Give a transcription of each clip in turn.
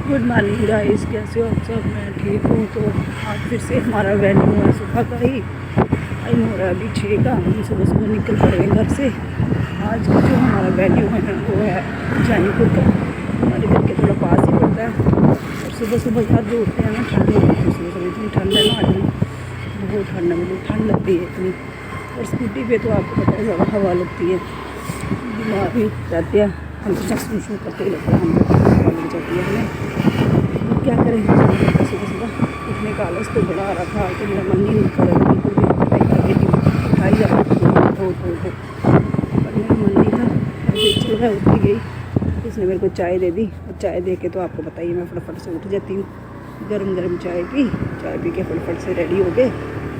Good morning guys, कैसे हो आप सब। मैं ठीक हूँ। तो आज फिर से हमारा वेन्यू है सुबह का ही। टाइम हो रहा है अभी 6 का। हम सुबह सुबह निकल पड़े घर से। आज का जो हमारा वेन्यू है वो है जैनीपुर का। हमारे घर के थोड़ा पास ही पड़ता है। और सुबह सुबह यार जो उठते हैं ना, ठंड हो गई। सुबह सुबह इतनी ठंड है ना, आज बहुत ठंड है, मतलब ठंड लगती है इतनी। और स्कूटी पे तो आपको पता है ज़्यादा हवा लगती है, बीमार भी रहते हैं हम। तो चक्स करते ही लगता है, हम हवा लग जाती है हमें। क्या करें, सुबह सुबह उठने का आलस तो बड़ा आ रहा था। तो मेरा मन नहीं कर रहा बिल्कुल भी उठाई जा रहा था पर मेरा मन नहीं था। फिर चलो मैं उठ गई, उसने मेरे को चाय दे दी। और चाय दे के तो आपको बताइए मैं फटाफट से उठ जाती हूँ। गरम गरम चाय पी के फटाफट से रेडी हो गए।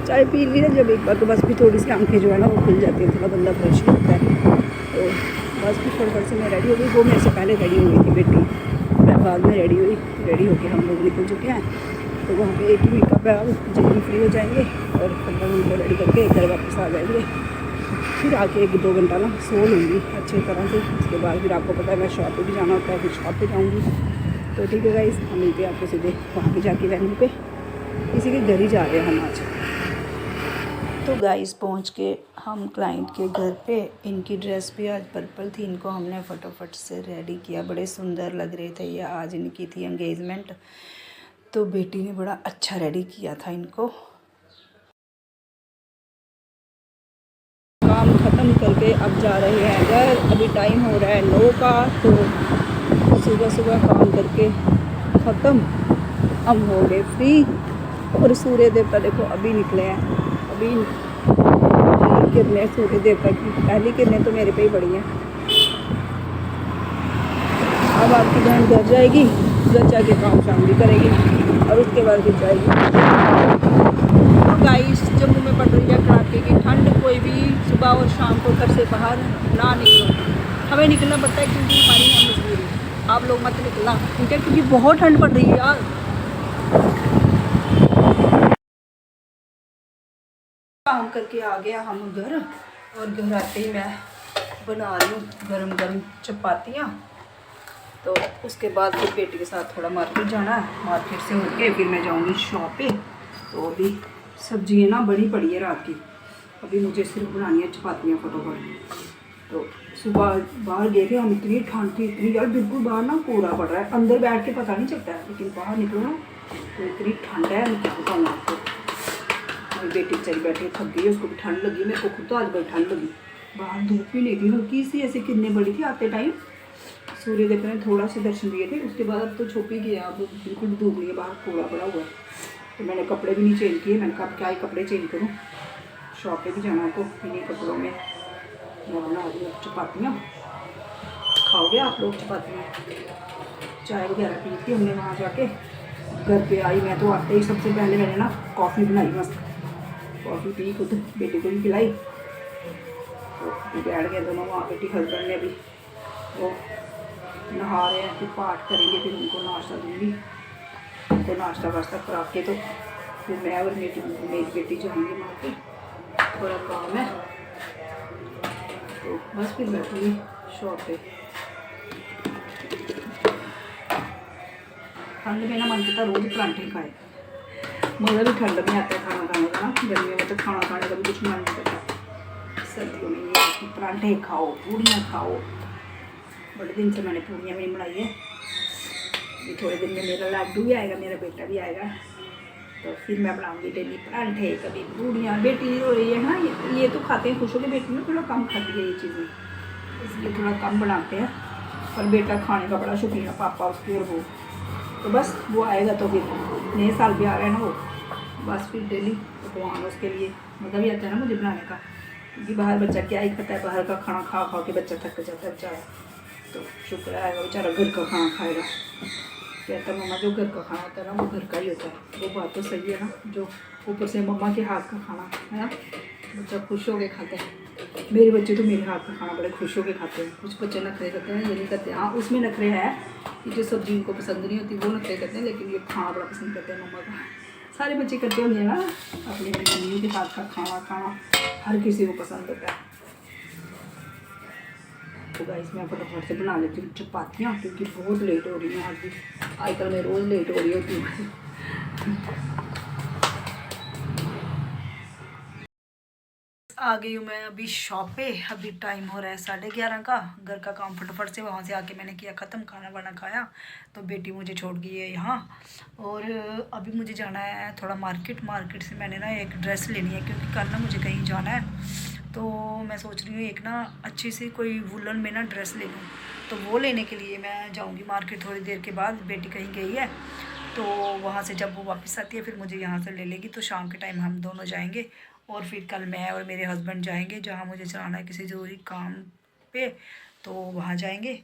चाय पी ली ना जब एक बार, तो बस भी थोड़ी सी आंखें जो है ना वो खुल जाती है, थोड़ा बंदा फ्रेश होता है। तो बस भी फटाफट से मैं रेडी हो गई। वो मेरे से पहले रेडी हो गई थी बेटी, मैं बाद में रेडी हुई। रेडी होके हम लोग निकल चुके हैं। तो वहाँ पे एक ही मेकअप है, अब जल्दी फ्री हो जाएंगे और 15 मिनट में रेडी करके घर वापस आ जाएंगे। फिर आके 1-2 घंटा ना सो लूँगी अच्छी तरह से। उसके बाद फिर आपको पता है मैं शॉप पे भी जाना होता है, फिर शॉप पे जाऊँगी। तो ठीक है गाइस, हम मिलते हैं आपको सीधे वहाँ पे जाके वेन्यू पे। किसी के घर ही जा रहे हैं हम आज। तो गाइस पहुंच के हम क्लाइंट के घर पे। इनकी ड्रेस भी आज पर्पल थी, इनको हमने फटाफट से रेडी किया। बड़े सुंदर लग रहे थे ये। आज इनकी थी एंगेजमेंट, तो बेटी ने बड़ा अच्छा रेडी किया था इनको। काम ख़त्म करके अब जा रहे हैं घर। अभी टाइम हो रहा है 9 का। तो सुबह सुबह काम करके ख़त्म, हम हो गए फ्री। और सूर्य देवता देखो अभी निकले हैं। अभी किरणें सूर्य देवता की पहली किरणें तो मेरे पे ही पड़ी हैं। अब आपकी बहन घर जाएगी, घर जाके काम शाम भी करेगी और उसके बाद फिर जाएगी। तो गाइस जम्मू में पड़ रही है कड़ाके की ठंड। कोई भी सुबह और शाम को घर से बाहर ना निकलो। हमें निकलना पड़ता है क्योंकि हमारी है मजबूरी। आप लोग मत निकलना, ठीक है, क्योंकि बहुत ठंड पड़ रही है यार। काम करके आ गया हम घर, और घर आते ही मैं बना रही हूँ गरम गरम चपातियाँ। तो उसके बाद फिर बेटी के साथ थोड़ा मार्केट जाना है। मार्केट से होके फिर मैं जाऊँगी शॉप पे। तो अभी सब्जियाँ ना बड़ी पड़ी है रात की, अभी मुझे सिर्फ बनानी है चपातियाँ फटाफट। तो सुबह बाहर गए थे हम, इतनी ठंड थी, इतनी यार, बिल्कुल बाहर ना कोहरा पड़ रहा है। अंदर बैठ के पता नहीं चलता है, लेकिन बाहर निकलो ना तो इतनी ठंड है, मैं क्या बताऊँ आपको। मेरी बेटी चली बैठी थक गई, उसको भी ठंड लगी, मेरे को खुद तो आज बड़ी ठंड लगी। बाहर धूप भी नहीं थी, हल्की सी ऐसी किरणें बड़ी थी आते टाइम। सूर्य देवता ने थोड़ा सा दर्शन दिए थे, उसके बाद अब तो छुप ही गया। अब बिल्कुल धूप नहीं है, बाहर कोहरा पड़ा हुआ है। तो मैंने कपड़े भी नहीं चेंज किए। मैंने कहा क्या ही कपड़े चेंज करूँ, शॉप पे भी जाना है। तो इन्हीं कपड़ों में मैं बना रही हूँ चपातियाँ। खाओगे आप लोग चपातियाँ? चाय वगैरह पी थी हमने वहाँ जाके। घर पे आई मैं तो आते ही सबसे पहले मैंने ना कॉफ़ी बनाई, मस्त कॉफ़ी पी, खुद बेटे को भी पिलाई। तो बैठ गए दोनों वहाँ पे। हस्बैंड ने अभी वो नहा रहे हैं, फिर पाठ करेंगे, फिर उनको नाश्ता दूँगी। उनको नाश्ता वाश्ता करा के तो फिर मैं और मेरी बेटी जाएंगे मार्केट, थोड़ा काम है। तो बस फिर बैठूँगी शॉप पे। ठंड में ना मन करता रोज़ परांठे खाए, मज़ा भी ठंड में आता है खाना खाने का ना। गर्मियों में तो खाना खाने का भी कुछ मन नहीं करता। सर्दियों में ये कि परांठे खाओ, पूड़ियाँ खाओ। बड़े दिन से मैंने पूड़ियाँ भी नहीं बनाई है। ये थोड़े दिन में मेरा लड्डू भी आएगा, मेरा बेटा भी आएगा, तो फिर मैं बनाऊँगी डेली परांठे, कभी पूड़ियाँ। बेटी हो रही है ना, ये तो खाते हैं खुश होकर। बेटी में थोड़ा कम खाती है ये चीज़ें, इसलिए थोड़ा कम बनाते हैं। और बेटा खाने का बड़ा शौकीन है, पापा उसकी और वो। तो बस वो आएगा तो फिर नए साल भी आ रहा है ना वो, बस फिर डेली पकवान उसके लिए। मज़ा भी आता है ना मुझे बनाने का, क्योंकि बाहर बच्चा क्या ही खाता है, बाहर का खाना खा खा के बच्चा थक जाता है बेचारा। तो शुक्र आएगा बेचारा घर का खाना खाएगा। कहता है मम्मा जो घर का खाना होता है ना वो घर का ही होता है। वो बात तो सही है ना, जो ऊपर से मम्मा के हाथ का खाना है ना, बच्चा खुश हो के खाता है। मेरे बच्चे तो मेरे हाथ का खाना बड़े खुश हो के खाते हैं। कुछ बच्चे नखरे करते हैं, ये नहीं करते। हाँ, उसमें नखरे है कि जो सब्जी इनको पसंद नहीं होती वो नखरे करते हैं, लेकिन ये खाना बड़ा पसंद करते हैं मम्मा का। सारे बच्चे करते होंगे ना, अपनी मम्मी के हाथ का खाना हर किसी को पसंद होता है। तो गाइस मैं फटाफट से बना लेती हूँ चपातियाँ, क्योंकि बहुत लेट हो रही है आज भी। आजकल मैं रोज़ लेट हो रही होती हूँ। आ गई हूँ मैं अभी शॉप पे। अभी टाइम हो रहा है 11:30 का। घर का काम फटाफट से वहाँ से आके मैंने किया ख़त्म, खाना वाना खाया। तो बेटी मुझे छोड़ गई है यहाँ। और अभी मुझे जाना है थोड़ा मार्केट से मैंने ना एक ड्रेस लेनी है, क्योंकि कल ना मुझे कहीं जाना है। तो मैं सोच रही हूँ एक ना अच्छी सी कोई वुलन में ना ड्रेस ले लूँ। तो वो लेने के लिए मैं जाऊँगी मार्केट थोड़ी देर के बाद। बेटी कहीं गई है, तो वहाँ से जब वो वापस आती है फिर मुझे यहाँ से ले लेगी। तो शाम के टाइम हम दोनों जाएंगे, और फिर कल मैं और मेरे हस्बैंड जाएंगे जहाँ मुझे जाना है किसी ज़रूरी काम पे, तो वहाँ जाएंगे।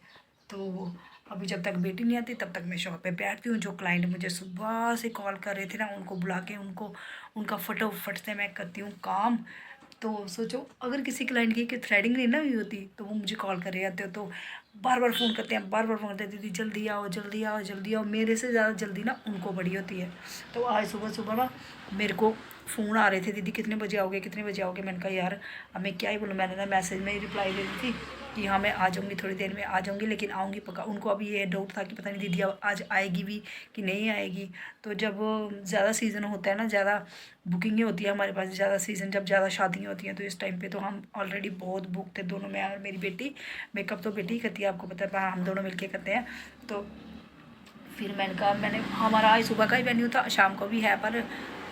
तो अभी जब तक बेटी नहीं आती तब तक मैं शॉप पे बैठती हूँ। जो क्लाइंट मुझे सुबह से कॉल कर रहे थे ना, उनको बुला के उनका फटाफट से मैं करती हूँ काम। तो सोचो अगर किसी क्लाइंट की थ्रेडिंग नहीं ना हुई होती तो वो मुझे कॉल कर रहे आते हो, तो बार बार फ़ोन करते हैं, बार बार फ़ोन करते हैं, दीदी जल्दी आओ जल्दी आओ जल्दी आओ। मेरे से ज़्यादा जल्दी ना उनको बड़ी होती है। तो आज सुबह सुबह ना मेरे को फ़ोन आ रहे थे, दीदी कितने बजे आओगे कितने बजे आओगे। मैंने कहा यार अब मैं क्या ही बोलूँ। मैंने ना मैसेज में ही रिप्लाई दे दी थी कि हाँ मैं आ जाऊँगी, थोड़ी देर में आ जाऊँगी, लेकिन आऊँगी पक्का। उनको अभी ये डाउट था कि पता नहीं दीदी अब आज आएगी भी कि नहीं आएगी। तो जब ज़्यादा सीज़न होता है ना, ज़्यादा बुकिंगें होती है हमारे पास, ज़्यादा सीज़न जब ज़्यादा शादियाँ होती हैं, तो इस टाइम पे तो हम ऑलरेडी बहुत बुक थे दोनों, मैं और मेरी बेटी। मेकअप तो बेटी ही करती है, आपको पता है, हम दोनों मिलके करते हैं। तो फिर मैंने कहा हमारा आज सुबह का ही वेन्यू था, शाम को भी है, पर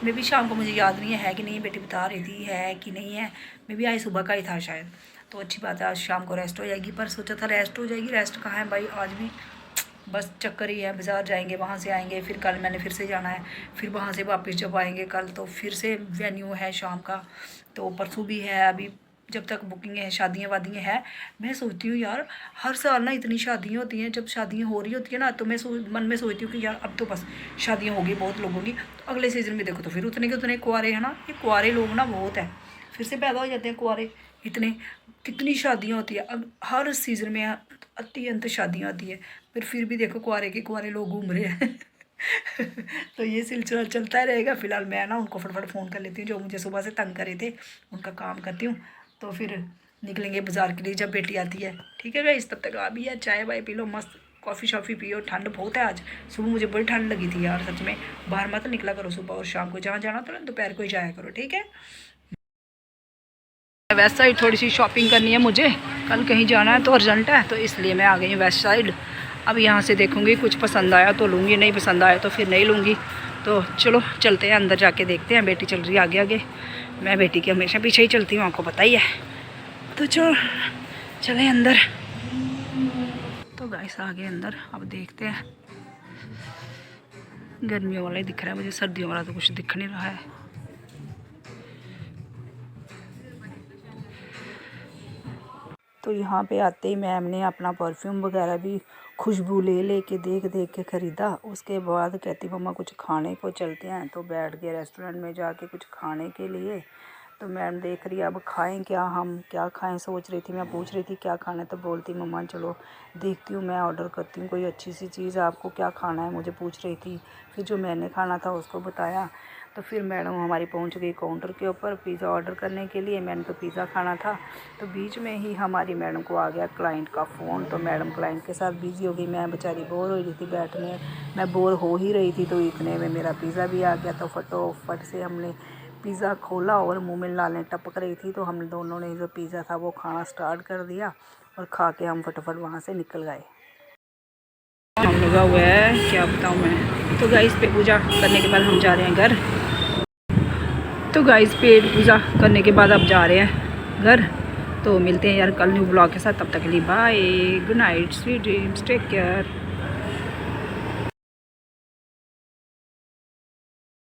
मे भी शाम को मुझे याद नहीं है कि नहीं, बेटी बता रही थी है कि नहीं है। मे भी आज सुबह का ही था शायद। तो अच्छी बात है, आज शाम को रेस्ट हो जाएगी। पर सोचा था रेस्ट हो जाएगी, रेस्ट कहाँ है भाई, आज भी बस चक्कर ही है। बाज़ार जाएंगे, वहाँ से आएंगे, फिर कल मैंने फिर से जाना है, फिर वहाँ से वापस जब आएंगे कल तो फिर से वेन्यू है शाम का। तो परसों भी है, अभी जब तक बुकिंग है, शादियाँ वादियाँ हैं। मैं सोचती हूँ यार हर साल ना इतनी शादियाँ होती हैं, जब शादियाँ हो रही होती है ना तो मैं मन में सोचती हूँ कि यार अब तो बस शादियाँ होगी बहुत लोगों की, तो अगले सीज़न में देखो तो फिर उतने के उतने कुंवारे हैं ना। ये कुंवारे लोग ना बहुत है, फिर से पैदा हो जाते हैं कुंवारे इतने। कितनी शादियाँ होती है, अब हर सीज़न में अत्यंत शादियाँ होती है, फिर भी देखो कुंवारे के कुंवारे लोग घूम रहे हैं। तो ये सिलसिला चलता रहेगा। फिलहाल मैं ना उनको फटाफट फ़ोन कर लेती हूँ, जो मुझे सुबह से तंग कर रहे थे, उनका काम करती हूँ। तो फिर निकलेंगे बाज़ार के लिए जब बेटी आती है। ठीक है गाइस, तब तक आ भी है, चाय वाय पी लो, मस्त कॉफ़ी शॉफ़ी पियो। ठंड बहुत है आज, सुबह मुझे बड़ी ठंड लगी थी यार सच में। बाहर मत निकला करो सुबह, और शाम को जहाँ जाना तो दोपहर को ही जाया करो, ठीक है। वेस्ट साइड थोड़ी सी शॉपिंग करनी है मुझे, कल कहीं जाना है तो अर्जेंट है, तो इसलिए मैं आ गई हूँ वेस्ट साइड। अब यहाँ से देखूँगी, कुछ पसंद आया तो लूँगी, नहीं पसंद आया तो फिर नहीं लूँगी। तो चलो चलते हैं अंदर, जाके देखते हैं। बेटी चल रही है आगे आगे, मैं बेटी के हमेशा पीछे ही चलती हूँ, आपको पता ही है। तो चलो चलें अंदर। तो गाइस आ गए अंदर, अब देखते हैं। गर्मियों वाला ही दिख रहा है मुझे, सर्दियों वाला तो कुछ दिख नहीं रहा है। तो यहाँ पे आते ही मैम ने अपना परफ्यूम वगैरह भी खुशबू ले के देख के ख़रीदा। उसके बाद कहती मम्मा कुछ खाने को चलते हैं, तो बैठ गए रेस्टोरेंट में जाके कुछ खाने के लिए। तो मैम देख रही है अब खाएं क्या, हम क्या खाएं सोच रही थी। मैं पूछ रही थी क्या खाना है, तो बोलती मम्मा चलो देखती हूँ, मैं ऑर्डर करती हूँ कोई अच्छी सी चीज़, आपको क्या खाना है मुझे पूछ रही थी। फिर जो मैंने खाना था उसको बताया। तो फिर मैडम हमारी पहुंच गई काउंटर के ऊपर पिज़्ज़ा ऑर्डर करने के लिए। मैंने तो पिज़्ज़ा खाना था, तो बीच में ही हमारी मैडम को आ गया क्लाइंट का फ़ोन। तो मैडम क्लाइंट के साथ बिज़ी हो गई, मैं बेचारी बोर हो रही थी बैठने, मैं बोर हो ही रही थी। तो इतने में मेरा पिज़्ज़ा भी आ गया। तो फटोफट से हमने पिज़्ज़ा खोला और मुँह में लालें टपक रही थी, तो हम दोनों ने जो पिज़्ज़ा था वो खाना स्टार्ट कर दिया, और खा के हम फटाफट वहाँ से निकल गए। हम लगा हुआ है क्या बताऊँ मैं। तो गाइस पेट पूजा करने के बाद हम जा रहे हैं घर। तो गाइस पेट पूजा करने के बाद अब जा रहे हैं घर। तो मिलते हैं यार कल न्यू ब्लॉग के साथ, तब तक के लिए bye, good night, sweet dreams, take care.